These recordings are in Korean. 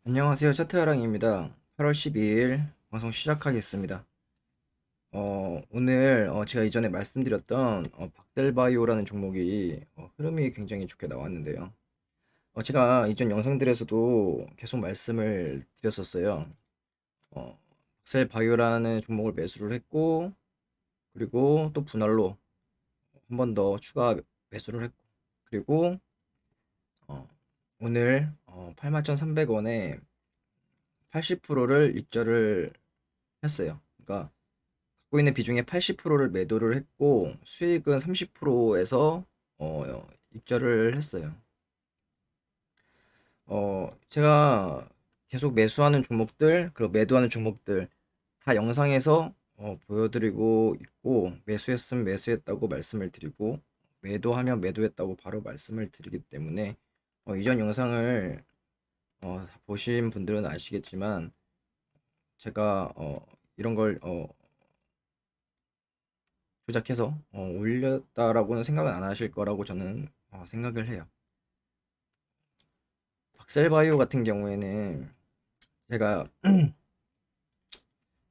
안녕하세요. 차트아랑입니다. 8월 12일 방송 시작하겠습니다. 오늘 제가 이전에 말씀드렸던 박델바이오라는 종목이 흐름이 굉장히 좋게 나왔는데요. 제가 이전 영상들에서도 계속 말씀을 드렸었어요. 박셀바이오라는 종목을 매수를 했고, 그리고 또 분할로 한 번 더 추가 매수를 했고, 그리고 어, 오늘 81,300원에 80%를 입절을 했어요. 그러니까 갖고 있는 비중의 80%를 매도를 했고 수익은 30%에서 입절을 했어요. 제가 계속 매수하는 종목들 그리고 매도하는 종목들 다 영상에서 보여드리고 있고, 매수했으면 매수했다고 말씀을 드리고 매도하면 매도했다고 바로 말씀을 드리기 때문에 이전 영상을 다 보신 분들은 아시겠지만 제가 이런 걸 조작해서 올렸다라고는 생각은 안 하실 거라고 저는 생각을 해요. 박셀바이오 같은 경우에는 제가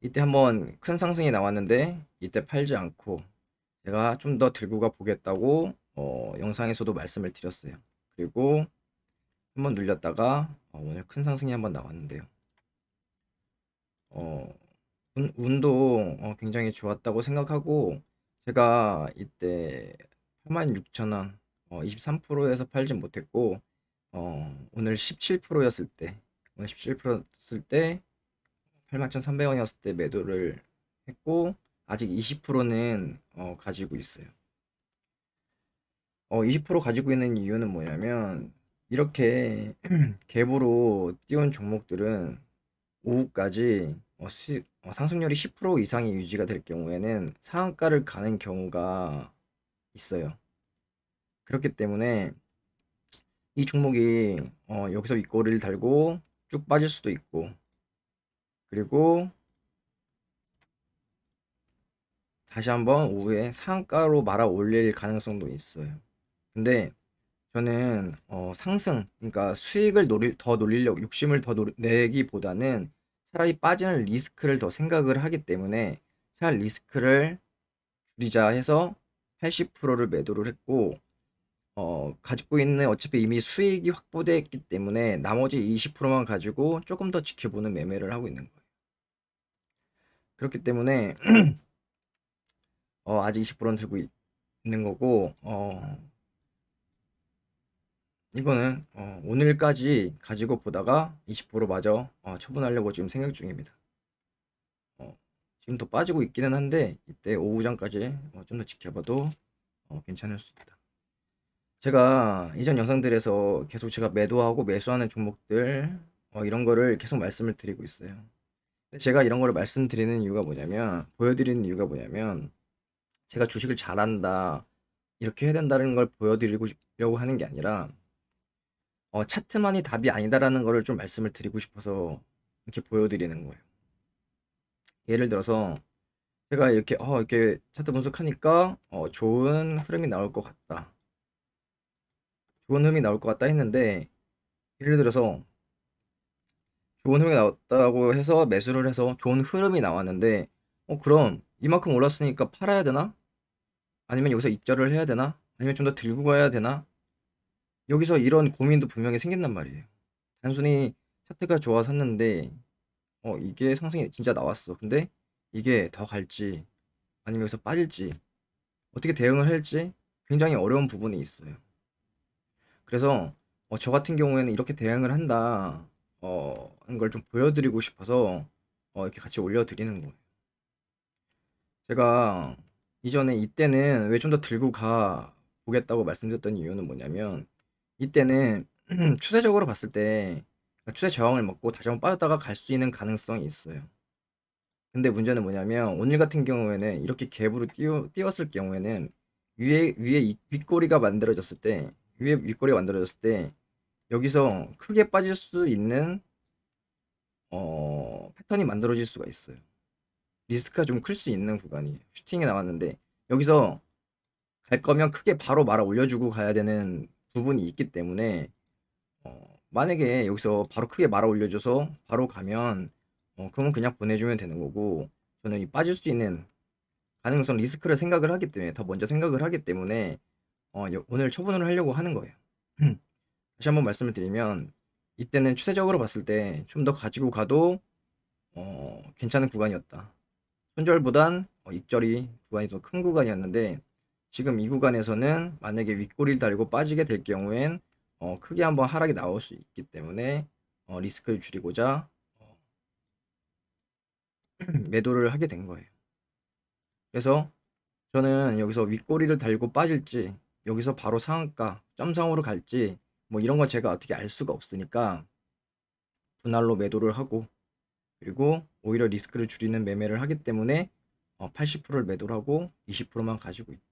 이때 한번 큰 상승이 나왔는데 이때 팔지 않고 제가 좀 더 들고 가 보겠다고 영상에서도 말씀을 드렸어요. 그리고 한번 눌렸다가 오늘 큰 상승이 한번 나왔는데요. 어, 운도 굉장히 좋았다고 생각하고 제가 이때 86,000원 23%에서 팔진 못했고 오늘 17%였을 때 오늘 17%였을 때 81,300원이었을 때 매도를 했고 아직 20%는 가지고 있어요. 20% 가지고 있는 이유는 뭐냐면 이렇게 갭으로 띄운 종목들은 오후까지 상승률이 10% 이상이 유지가 될 경우에는 상한가를 가는 경우가 있어요. 그렇기 때문에 이 종목이 여기서 윗꼬리를 달고 쭉 빠질 수도 있고, 그리고 다시 한번 오후에 상한가로 말아 올릴 가능성도 있어요. 근데 저는 상승, 그러니까 수익을 더 노리려고 욕심을 더 내기보다는 차라리 빠지는 리스크를 더 생각을 하기 때문에 차라리 리스크를 줄이자 해서 80%를 매도를 했고, 가지고 있는 어차피 이미 수익이 확보됐기 때문에 나머지 20%만 가지고 조금 더 지켜보는 매매를 하고 있는 거예요. 그렇기 때문에 아직 20%는 들고 있는 거고, 이거는 오늘까지 가지고 보다가 20% 마저 처분하려고 지금 생각 중입니다. 지금 더 빠지고 있기는 한데 이때 오후장까지 좀 더 지켜봐도 괜찮을 수 있다. 제가 이전 영상들에서 계속 제가 매도하고 매수하는 종목들 이런 거를 계속 말씀을 드리고 있어요. 제가 이런 거를 말씀드리는 이유가 뭐냐면, 보여드리는 이유가 뭐냐면, 제가 주식을 잘한다 이렇게 해야 된다는 걸 보여드리려고 하는 게 아니라 차트만이 답이 아니다라는 거를 좀 말씀을 드리고 싶어서 이렇게 보여드리는 거예요. 예를 들어서 제가 이렇게 차트 분석하니까 좋은 흐름이 나올 것 같다. 좋은 흐름이 나올 것 같다 했는데, 예를 들어서 좋은 흐름이 나왔다고 해서 매수를 해서 좋은 흐름이 나왔는데, 그럼 이만큼 올랐으니까 팔아야 되나? 아니면 여기서 입절을 해야 되나? 아니면 좀 더 들고 가야 되나? 여기서 이런 고민도 분명히 생긴단 말이에요. 단순히 차트가 좋아서 샀는데 이게 상승이 진짜 나왔어. 근데 이게 더 갈지 아니면 여기서 빠질지 어떻게 대응을 할지 굉장히 어려운 부분이 있어요. 그래서 저 같은 경우에는 이렇게 대응을 한다 하는 걸 좀 보여드리고 싶어서 이렇게 같이 올려드리는 거예요. 제가 이전에 이때는 왜 좀 더 들고 가 보겠다고 말씀드렸던 이유는 뭐냐면, 이때는 추세적으로 봤을 때 추세 저항을 먹고 다시 한번 빠졌다가 갈 수 있는 가능성이 있어요. 근데 문제는 뭐냐면 오늘 같은 경우에는 이렇게 갭으로 띄웠을 경우에는 위에 윗꼬리가 만들어졌을 때, 위에 윗꼬리가 만들어졌을 때 여기서 크게 빠질 수 있는 패턴이 만들어질 수가 있어요. 리스크가 좀 클 수 있는 구간이에요. 슈팅이 나왔는데 여기서 갈 거면 크게 바로 말아 올려주고 가야 되는 부분이 있기 때문에 만약에 여기서 바로 크게 말아 올려줘서 바로 가면 그러면 그냥 보내주면 되는 거고, 저는 이 빠질 수 있는 가능성 리스크를 생각을 하기 때문에 더 먼저 생각을 하기 때문에 오늘 처분을 하려고 하는 거예요. 다시 한번 말씀을 드리면 이때는 추세적으로 봤을 때 좀 더 가지고 가도 괜찮은 구간이었다. 손절보단 익절이 구간이 더 큰 구간이었는데, 지금 이 구간에서는 만약에 윗꼬리를 달고 빠지게 될 경우엔 크게 한번 하락이 나올 수 있기 때문에 리스크를 줄이고자 매도를 하게 된 거예요. 그래서 저는 여기서 윗꼬리를 달고 빠질지, 여기서 바로 상한가 점상으로 갈지 뭐 이런 거 제가 어떻게 알 수가 없으니까 분할로 매도를 하고, 그리고 오히려 리스크를 줄이는 매매를 하기 때문에 80%를 매도를 하고 20%만 가지고 있다.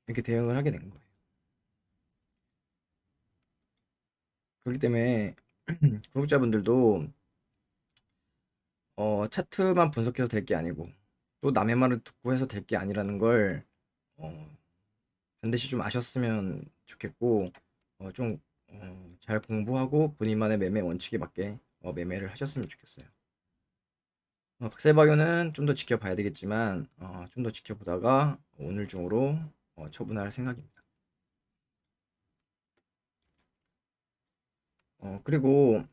이렇게 대응을 하게 된 거예요. 그렇기 때문에 구독자분들도 차트만 분석해서 될 게 아니고 또 남의 말을 듣고 해서 될 게 아니라는 걸 반드시 좀 아셨으면 좋겠고, 좀 잘 공부하고 본인만의 매매 원칙에 맞게 매매를 하셨으면 좋겠어요. 박셀바이오는 좀 더 지켜봐야 되겠지만 좀 더 지켜보다가 오늘 중으로 처분할 생각입니다. 그리고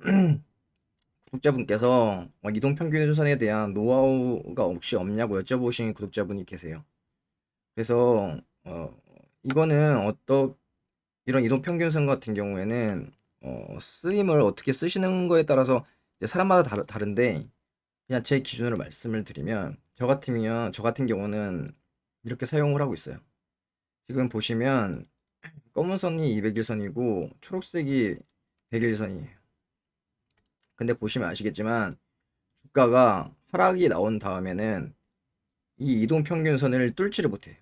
구독자분께서 이동평균선에 대한 노하우가 혹시 없냐고 여쭤보신 구독자분이 계세요. 그래서 이거는 이런 이동평균선 같은 경우에는 쓰임을 어떻게 쓰시는 거에 따라서 이제 사람마다 다른데, 그냥 제 기준으로 말씀을 드리면 저 같은 경우는 이렇게 사용을 하고 있어요. 지금 보시면 검은 선이 200일선이고 초록색이 100일선이에요. 근데 보시면 아시겠지만 주가가 하락이 나온 다음에는 이 이동평균선을 뚫지를 못해요.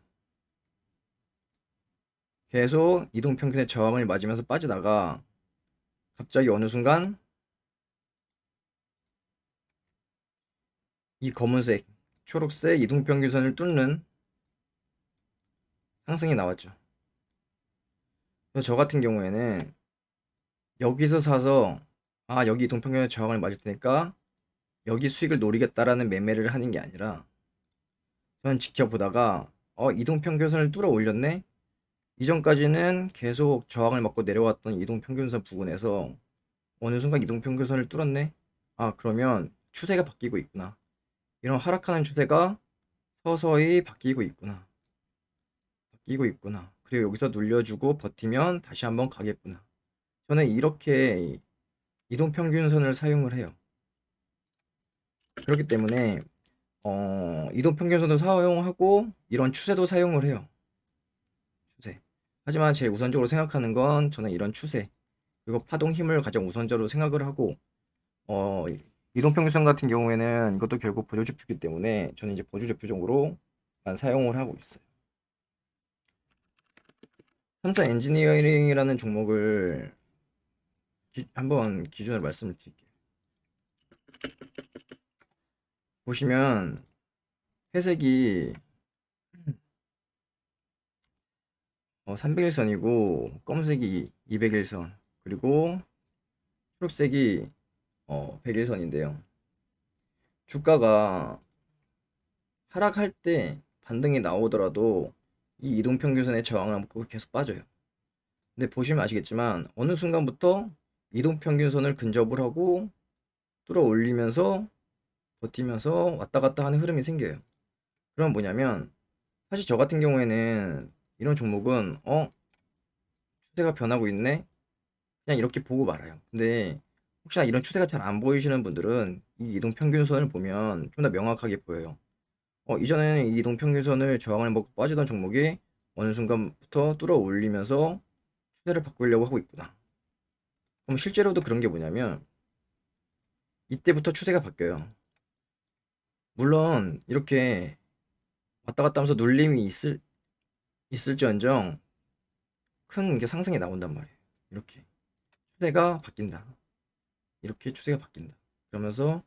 계속 이동평균의 저항을 맞으면서 빠지다가 갑자기 어느 순간 이 검은색, 초록색 이동평균선을 뚫는 상승이 나왔죠. 그래서 저 같은 경우에는 여기서 사서 여기 이동평균의 저항을 맞을 테니까 여기 수익을 노리겠다라는 매매를 하는 게 아니라, 저는 지켜보다가 이동평균선을 뚫어 올렸네? 이전까지는 계속 저항을 맞고 내려왔던 이동평균선 부근에서 어느 순간 이동평균선을 뚫었네? 그러면 추세가 바뀌고 있구나. 이런 하락하는 추세가 서서히 바뀌고 있구나. 바뀌고 있구나. 그리고 여기서 눌려주고 버티면 다시 한번 가겠구나. 저는 이렇게 이동평균선을 사용을 해요. 그렇기 때문에 이동평균선도 사용하고 이런 추세도 사용을 해요. 추세. 하지만 제일 우선적으로 생각하는 건 저는 이런 추세, 그리고 파동 힘을 가장 우선적으로 생각을 하고, 어, 이동평균선 같은 경우에는 이것도 결국 보조지표이기 때문에 저는 이제 보조지표적으로만 사용을 하고 있어요. 삼성 엔지니어링이라는 종목을 한번 기준으로 말씀을 드릴게요. 보시면 회색이 300일선이고 검은색이 200일선, 그리고 초록색이 100일선인데요. 주가가 하락할 때 반등이 나오더라도 이 이동평균선의 저항을 먹고 계속 빠져요. 근데 보시면 아시겠지만 어느 순간부터 이동평균선을 근접을 하고 뚫어 올리면서 버티면서 왔다 갔다 하는 흐름이 생겨요. 그럼 뭐냐면, 사실 저 같은 경우에는 이런 종목은 추세가 변하고 있네? 그냥 이렇게 보고 말아요. 근데 혹시나 이런 추세가 잘 안 보이시는 분들은 이 이동평균선을 보면 좀 더 명확하게 보여요. 이전에는 이 이동평균선을 저항을 먹고 빠지던 종목이 어느 순간부터 뚫어 올리면서 추세를 바꾸려고 하고 있구나. 그럼 실제로도 그런 게 뭐냐면 이때부터 추세가 바뀌어요. 물론 이렇게 왔다 갔다 하면서 눌림이 있을지언정 큰 게 상승이 나온단 말이에요. 이렇게 추세가 바뀐다. 이렇게 추세가 바뀐다. 그러면서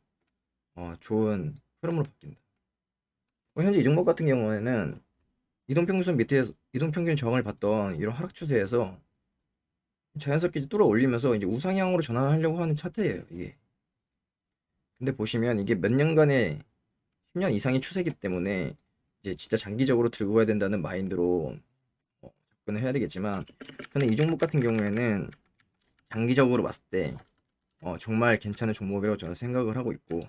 좋은 흐름으로 바뀐다. 현재 이 종목 같은 경우에는 이동평균선 밑에 이동평균 저항을 받던 이런 하락 추세에서 자연스럽게 이제 뚫어 올리면서 이제 우상향으로 전환하려고 하는 차트예요, 이게. 근데 보시면 이게 몇 년간의 10년 이상의 추세이기 때문에 이제 진짜 장기적으로 들고 가야 된다는 마인드로 접근을 해야 되겠지만, 저는 이 종목 같은 경우에는 장기적으로 봤을 때 정말 괜찮은 종목이라고 저는 생각을 하고 있고,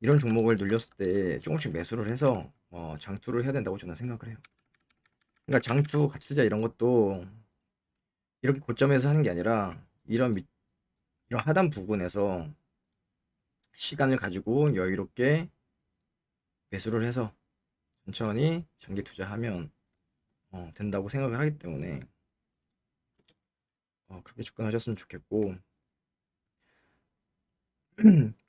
이런 종목을 눌렸을 때 조금씩 매수를 해서 장투를 해야 된다고 저는 생각을 해요. 그러니까 장투, 가치투자 이런 것도 이렇게 고점에서 하는 게 아니라 이런 하단 부분에서 시간을 가지고 여유롭게 매수를 해서 천천히 장기 투자하면 된다고 생각을 하기 때문에 그렇게 접근하셨으면 좋겠고,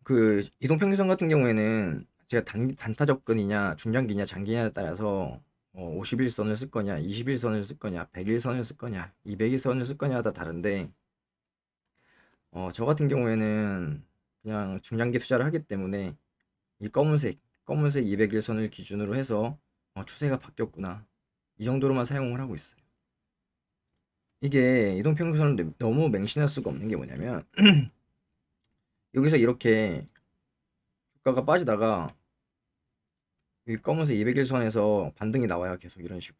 그 이동평균선 같은 경우에는 제가 단타 접근이냐 중장기냐 장기냐에 따라서 51선을 쓸 거냐 21선을 쓸 거냐 100일선을 쓸 거냐 200일선을 쓸 거냐가 다 다른데, 저 같은 경우에는 그냥 중장기 투자를 하기 때문에 이 검은색 200일선을 기준으로 해서 추세가 바뀌었구나, 이 정도로만 사용을 하고 있어요. 이게 이동평균선을 너무 맹신할 수가 없는 게 뭐냐면, 여기서 이렇게 주가가 빠지다가 이 검은색 200일선에서 반등이 나와요, 계속 이런 식으로.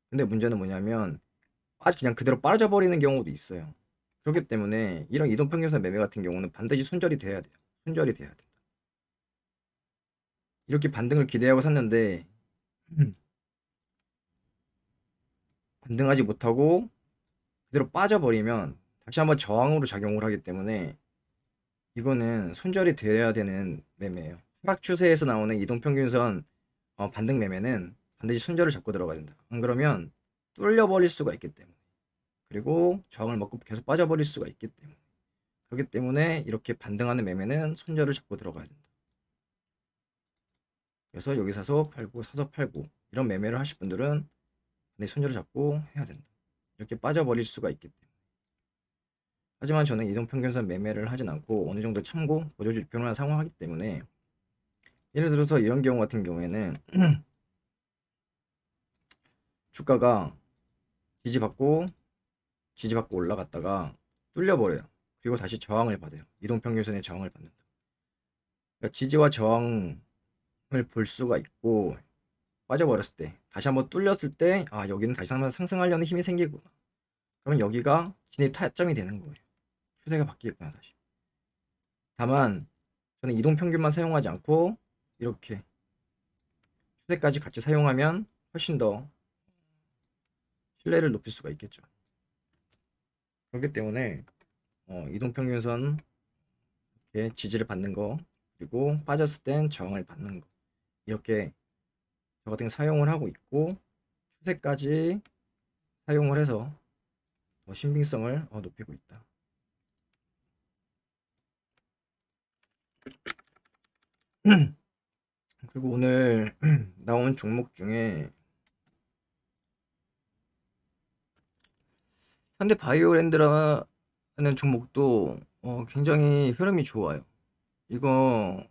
근데 문제는 뭐냐면 아직 그냥 그대로 빠져버리는 경우도 있어요. 그렇기 때문에 이런 이동평균선 매매 같은 경우는 반드시 손절이 돼야 돼요. 손절이 돼야 돼. 이렇게 반등을 기대하고 샀는데 반등하지 못하고 그대로 빠져버리면 다시 한번 저항으로 작용을 하기 때문에 이거는 손절이 돼야 되는 매매예요. 하락 추세에서 나오는 이동평균선 반등 매매는 반드시 손절을 잡고 들어가야 된다. 안 그러면 뚫려버릴 수가 있기 때문에, 그리고 저항을 먹고 계속 빠져버릴 수가 있기 때문에, 그렇기 때문에 이렇게 반등하는 매매는 손절을 잡고 들어가야 된다. 그래서 여기 사서 팔고 이런 매매를 하실 분들은 내 손절을 잡고 해야 된다. 이렇게 빠져버릴 수가 있기 때문에. 하지만 저는 이동평균선 매매를 하진 않고 어느 정도 참고 보조지표를 상황하기 때문에, 예를 들어서 이런 경우 같은 경우에는 주가가 지지받고 지지받고 올라갔다가 뚫려버려요. 그리고 다시 저항을 받아요. 이동평균선의 저항을 받는다. 그러니까 지지와 저항을 볼 수가 있고, 빠져버렸을 때 다시 한번 뚫렸을 때 여기는 다시 한번 상승하려는 힘이 생기구나, 그러면 여기가 진입 타점이 되는 거예요. 추세가 바뀌겠구나 다시. 다만 저는 이동평균만 사용하지 않고 이렇게 추세까지 같이 사용하면 훨씬 더 신뢰를 높일 수가 있겠죠. 그렇기 때문에 이동평균선 이렇게 지지를 받는 거, 그리고 빠졌을 땐 저항을 받는 거, 이렇게 저 같은 거 사용을 하고 있고, 추세까지 사용을 해서 더 신빙성을 높이고 있다. 그리고 오늘 나온 종목 중에 현대바이오랜드라는 종목도 굉장히 흐름이 좋아요. 이거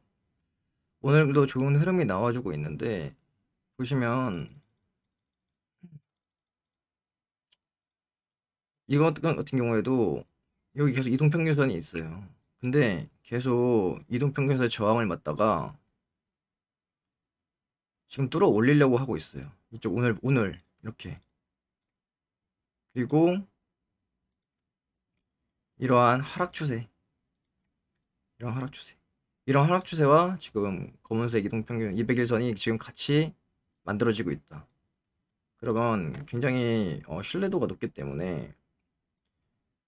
오늘도 좋은 흐름이 나와주고 있는데, 보시면 이거 같은 경우에도 여기 계속 이동평균선이 있어요. 근데 계속 이동평균선의 저항을 맞다가 지금 뚫어 올리려고 하고 있어요. 이쪽 오늘 이렇게. 그리고 이러한 하락 추세, 이런 하락 추세, 이런 하락 추세와 지금 검은색 이동평균 200일선이 지금 같이 만들어지고 있다. 그러면 굉장히 신뢰도가 높기 때문에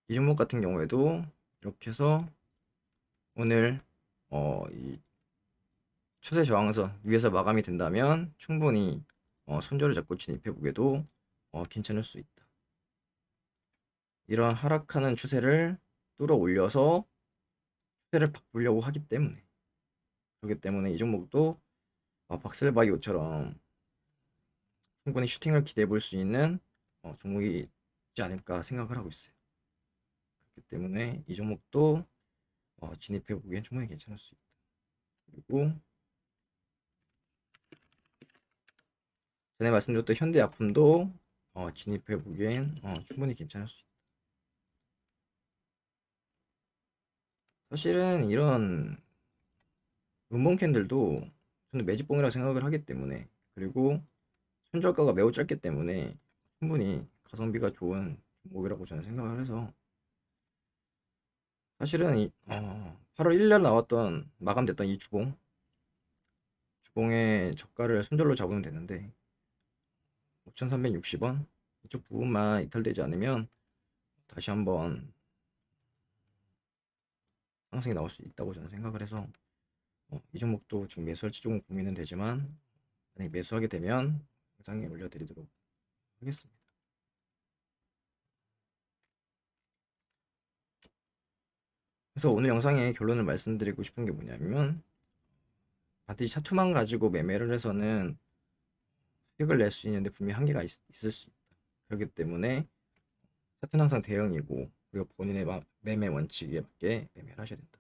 이 종목 같은 경우에도 이렇게 해서 오늘 이 추세 저항선 위에서 마감이 된다면 충분히 손절을 잡고 진입해 보게도 괜찮을 수 있다. 이런 하락하는 추세를 뚫어 올려서 추세를 바꾸려고 하기 때문에, 그렇기 때문에 이 종목도 박셀바이오처럼 충분히 슈팅을 기대해 볼 수 있는 종목이 있지 않을까 생각을 하고 있어요. 그렇기 때문에 이 종목도 진입해 보기엔 충분히 괜찮을 수 있다. 그리고 전에 말씀드렸던 현대약품도 진입해 보기엔 충분히 괜찮을 수 있다. 사실은 이런 음봉 캔들도 저는 매집봉이라 생각을 하기 때문에, 그리고 손절가가 매우 짧기 때문에 충분히 가성비가 좋은 종목이라고 저는 생각을 해서, 사실은 8월 1일 나왔던 마감됐던 이 주봉의 저가를 손절로 잡으면 되는데 5,360원 이쪽 부분만 이탈되지 않으면 다시 한번 상승이 나올 수 있다고 저는 생각을 해서, 이 종목도 지금 매수할지 조금 고민은 되지만 만약 매수하게 되면 영상에 올려드리도록 하겠습니다. 그래서 오늘 영상의 결론을 말씀드리고 싶은 게 뭐냐면, 반드시 차트만 가지고 매매를 해서는 수익을 낼 수 있는데 분명히 한계가 있을 수 있다. 그렇기 때문에 차트는 항상 대형이고, 그리고 본인의 매매 원칙에 맞게 매매를 하셔야 된다.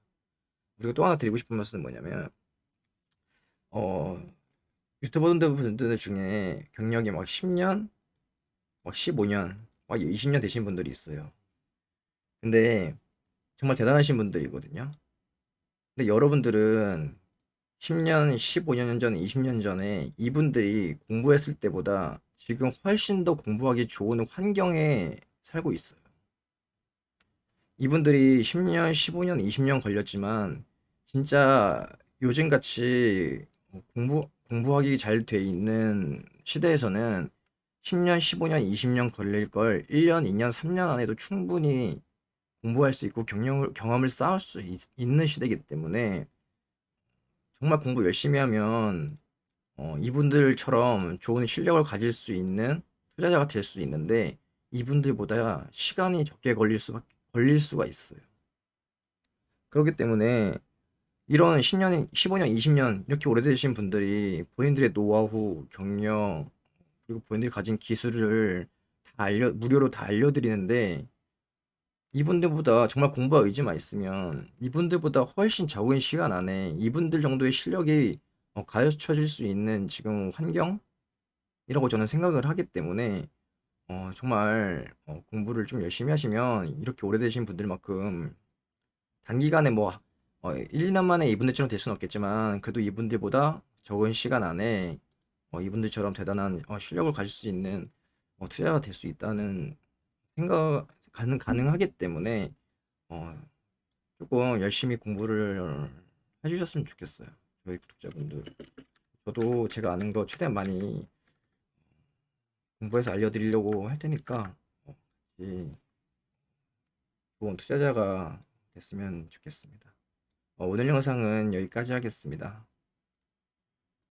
그리고 또 하나 드리고 싶은 말씀은 뭐냐면, 어, 유튜버분들 중에 경력이 막 10년, 막 15년, 막 20년 되신 분들이 있어요. 근데 정말 대단하신 분들이거든요. 근데 여러분들은 10년, 15년 전에, 20년 전에 이분들이 공부했을 때보다 지금 훨씬 더 공부하기 좋은 환경에 살고 있어요. 이분들이 10년, 15년, 20년 걸렸지만 진짜 요즘같이 공부하기 잘 돼 있는 시대에서는 10년, 15년, 20년 걸릴 걸 1년, 2년, 3년 안에도 충분히 공부할 수 있고 경험을 쌓을 수 있는 시대이기 때문에 정말 공부 열심히 하면 이분들처럼 좋은 실력을 가질 수 있는 투자자가 될 수 있는데, 이분들보다 시간이 적게 걸릴 수가 있어요. 그렇기 때문에 이런 10년, 15년, 20년 이렇게 오래되신 분들이 본인들의 노하우, 경력, 그리고 본인들이 가진 기술을 무료로 다 알려드리는데, 이분들보다 정말 공부와 의지만 있으면 이분들보다 훨씬 적은 시간 안에 이분들 정도의 실력이 가르쳐질 수 있는 지금 환경이라고 저는 생각을 하기 때문에, 정말 공부를 좀 열심히 하시면 이렇게 오래되신 분들만큼 단기간에 뭐 1, 2년 만에 이분들처럼 될 수는 없겠지만, 그래도 이분들보다 적은 시간 안에 이분들처럼 대단한 실력을 가질 수 있는 투자가 될 수 있다는 생각 가능하기 때문에 어, 조금 열심히 공부를 해주셨으면 좋겠어요. 저희 구독자분들. 저도 제가 아는 거 최대한 많이 공부해서 알려드리려고 할 테니까 같이 좋은 투자자가 됐으면 좋겠습니다. 오늘 영상은 여기까지 하겠습니다.